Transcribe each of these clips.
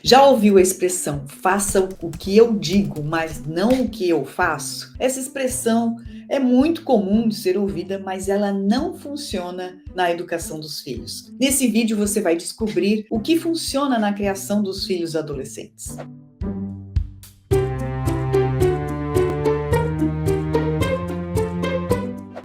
Já ouviu a expressão faça o que eu digo, mas não o que eu faço? Essa expressão é muito comum de ser ouvida, mas ela não funciona na educação dos filhos. Nesse vídeo você vai descobrir o que funciona na criação dos filhos adolescentes.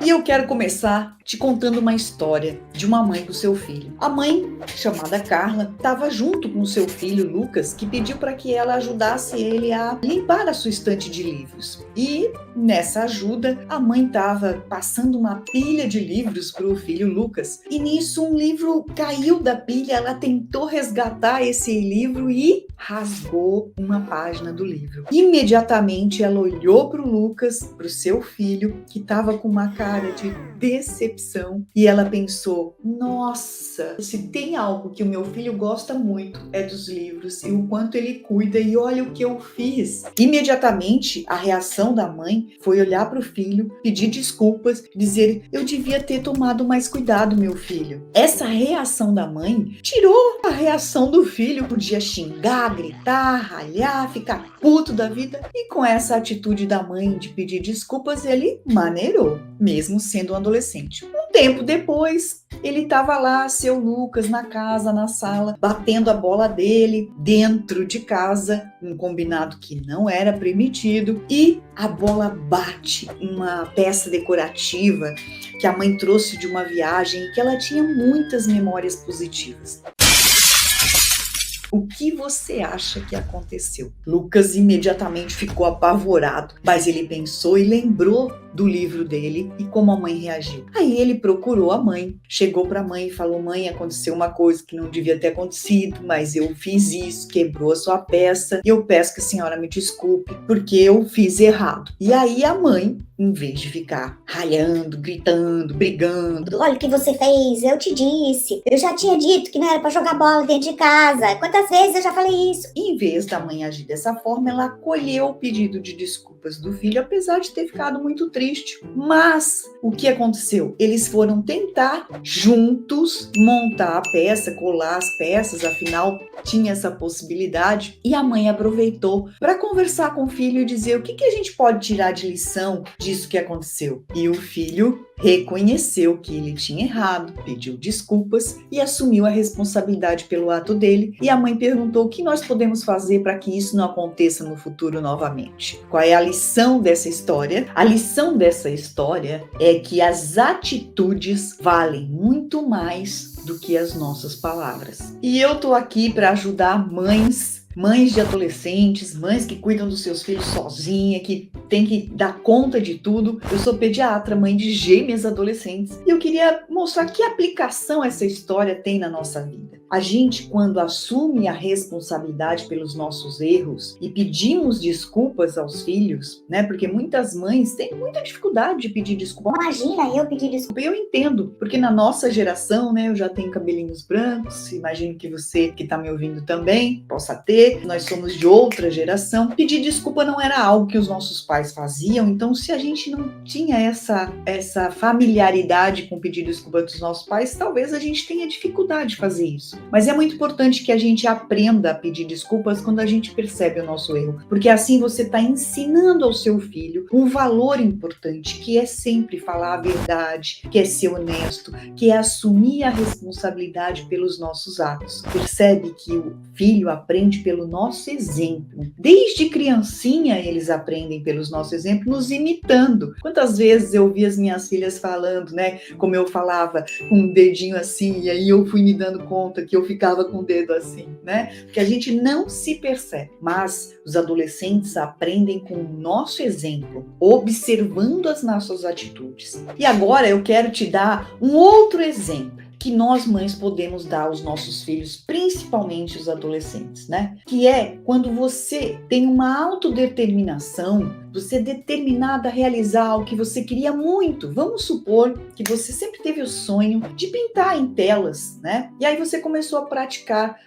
E eu quero começar te contando uma história de uma mãe com seu filho. A mãe, chamada Carla, estava junto com seu filho Lucas, que pediu para que ela ajudasse ele a limpar a sua estante de livros. E nessa ajuda, a mãe estava passando uma pilha de livros para o filho Lucas. E nisso um livro caiu da pilha, ela tentou resgatar esse livro e rasgou uma página do livro. Imediatamente ela olhou para o Lucas, para o seu filho, que estava com uma cara de decepção, e ela pensou: nossa, se tem algo que o meu filho gosta muito é dos livros e o quanto ele cuida, e olha o que eu fiz. Imediatamente a reação da mãe foi olhar para o filho, pedir desculpas, dizer: eu devia ter tomado mais cuidado, meu filho. Essa reação da mãe tirou a reação do filho, podia xingar, gritar, ralhar, ficar puto da vida, e com essa atitude da mãe de pedir desculpas, ele maneirou, mesmo sendo um adolescente. Um tempo depois, ele estava lá, seu Lucas, na casa, na sala, batendo a bola dele dentro de casa, um combinado que não era permitido, e a bola bate em uma peça decorativa que a mãe trouxe de uma viagem e que ela tinha muitas memórias positivas. O que você acha que aconteceu? Lucas imediatamente ficou apavorado, mas ele pensou e lembrou do livro dele e como a mãe reagiu. Aí ele procurou a mãe, chegou para a mãe e falou: mãe, aconteceu uma coisa que não devia ter acontecido, mas eu fiz isso, quebrou a sua peça, e eu peço que a senhora me desculpe, porque eu fiz errado. E aí a mãe, em vez de ficar ralhando, gritando, brigando: olha o que você fez, eu te disse, eu já tinha dito que não era para jogar bola dentro de casa, quantas vezes eu já falei isso? Em vez da mãe agir dessa forma, ela acolheu o pedido de desculpas do filho, apesar de ter ficado muito triste. Mas o que aconteceu? Eles foram tentar juntos montar a peça, colar as peças, afinal tinha essa possibilidade, e a mãe aproveitou para conversar com o filho e dizer: o que a gente pode tirar de lição disso que aconteceu? E o filho reconheceu que ele tinha errado, pediu desculpas e assumiu a responsabilidade pelo ato dele, e a mãe perguntou: o que nós podemos fazer para que isso não aconteça no futuro novamente? Qual é a lição dessa história? A lição dessa história é que as atitudes valem muito mais do que as nossas palavras. E eu tô aqui para ajudar mães de adolescentes, mães que cuidam dos seus filhos sozinha, que tem que dar conta de tudo. Eu sou pediatra, mãe de gêmeas adolescentes, e eu queria mostrar que aplicação essa história tem na nossa vida. A gente, quando assume a responsabilidade pelos nossos erros e pedimos desculpas aos filhos, né? Porque muitas mães têm muita dificuldade de pedir desculpa. Imagina eu pedir desculpa. Eu entendo, porque na nossa geração, né? Eu já tenho cabelinhos brancos, imagino que você que está me ouvindo também possa ter. Nós somos de outra geração. Pedir desculpa não era algo que os nossos pais faziam, então se a gente não tinha essa familiaridade com pedir desculpa dos nossos pais, talvez a gente tenha dificuldade de fazer isso. Mas é muito importante que a gente aprenda a pedir desculpas quando a gente percebe o nosso erro, porque assim você está ensinando ao seu filho um valor importante, que é sempre falar a verdade, que é ser honesto, que é assumir a responsabilidade pelos nossos atos. Percebe que o filho aprende pelo nosso exemplo. Desde criancinha eles aprendem pelos nossos exemplos, nos imitando. Quantas vezes eu vi as minhas filhas falando, né, como eu falava, com um dedinho assim, e aí eu fui me dando conta que eu ficava com o dedo assim, né? Porque a gente não se percebe, mas os adolescentes aprendem com o nosso exemplo, observando as nossas atitudes. E agora eu quero te dar um outro exemplo que nós mães podemos dar aos nossos filhos, principalmente os adolescentes, né? Que é quando você tem uma autodeterminação, você é determinada a realizar o que você queria muito. Vamos supor que você sempre teve o sonho de pintar em telas, né? E aí você começou a praticar,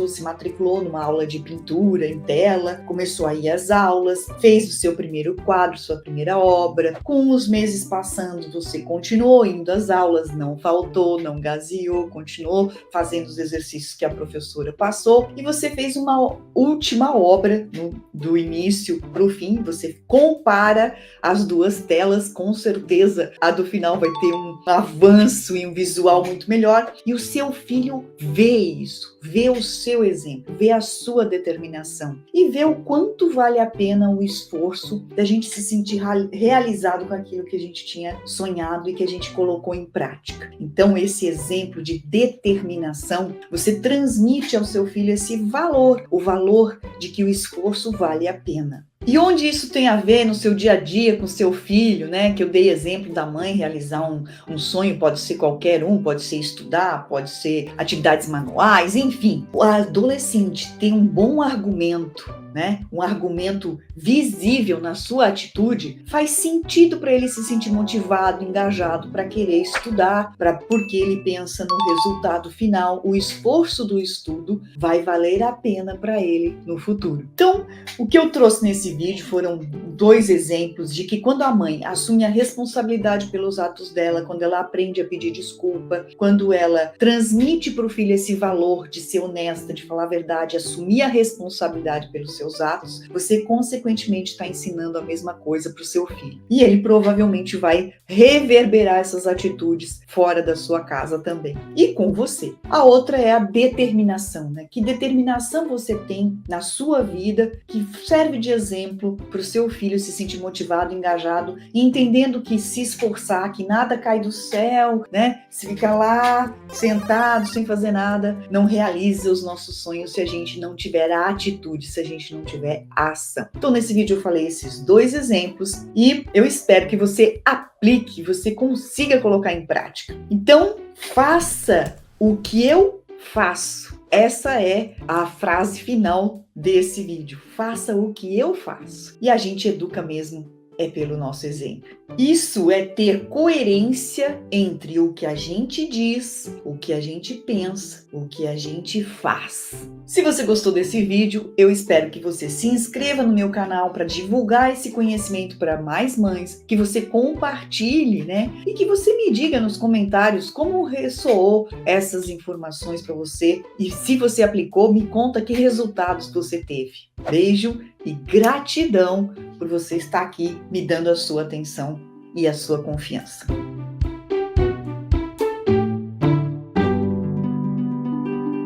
se matriculou numa aula de pintura em tela, começou a ir às aulas, fez o seu primeiro quadro, sua primeira obra. Com os meses passando, você continuou indo às aulas, não faltou, não gazetou, baseou, continuou fazendo os exercícios que a professora passou e você fez uma última obra do início para o fim. Você compara as duas telas, com certeza a do final vai ter um avanço e um visual muito melhor, e o seu filho vê isso, vê o seu exemplo, vê a sua determinação e vê o quanto vale a pena o esforço da gente se sentir realizado com aquilo que a gente tinha sonhado e que a gente colocou em prática. Então, esse exemplo de determinação, você transmite ao seu filho esse valor, o valor de que o esforço vale a pena. E onde isso tem a ver no seu dia a dia com seu filho, né? Que eu dei exemplo da mãe realizar um sonho, pode ser qualquer um, pode ser estudar, pode ser atividades manuais, enfim. O adolescente tem um bom argumento, né? Um argumento visível na sua atitude, faz sentido para ele se sentir motivado, engajado para querer estudar, porque ele pensa no resultado final, o esforço do estudo vai valer a pena para ele no futuro. Então, o que eu trouxe nesse vídeo foram 2 exemplos de que quando a mãe assume a responsabilidade pelos atos dela, quando ela aprende a pedir desculpa, quando ela transmite para o filho esse valor de ser honesta, de falar a verdade, assumir a responsabilidade pelos seus atos, você consequentemente está ensinando a mesma coisa para o seu filho. E ele provavelmente vai reverberar essas atitudes fora da sua casa também. E com você. A outra é a determinação, né? Que determinação você tem na sua vida que serve de exemplo para o seu filho se sentir motivado, engajado e entendendo que se esforçar, que nada cai do céu, né? Se ficar lá sentado sem fazer nada, não realiza os nossos sonhos se a gente não tiver a atitude, se a gente não tiver a ação. Então, nesse vídeo eu falei esses 2 exemplos e eu espero que você aplique, você consiga colocar em prática. Então, faça o que eu faço. Essa é a frase final desse vídeo. Faça o que eu faço. E a gente educa mesmo pelo nosso exemplo. Isso é ter coerência entre o que a gente diz, o que a gente pensa, o que a gente faz. Se você gostou desse vídeo, eu espero que você se inscreva no meu canal para divulgar esse conhecimento para mais mães, que você compartilhe, né? E que você me diga nos comentários como ressoou essas informações para você e se você aplicou, me conta que resultados você teve. Beijo e gratidão por você estar aqui me dando a sua atenção e a sua confiança.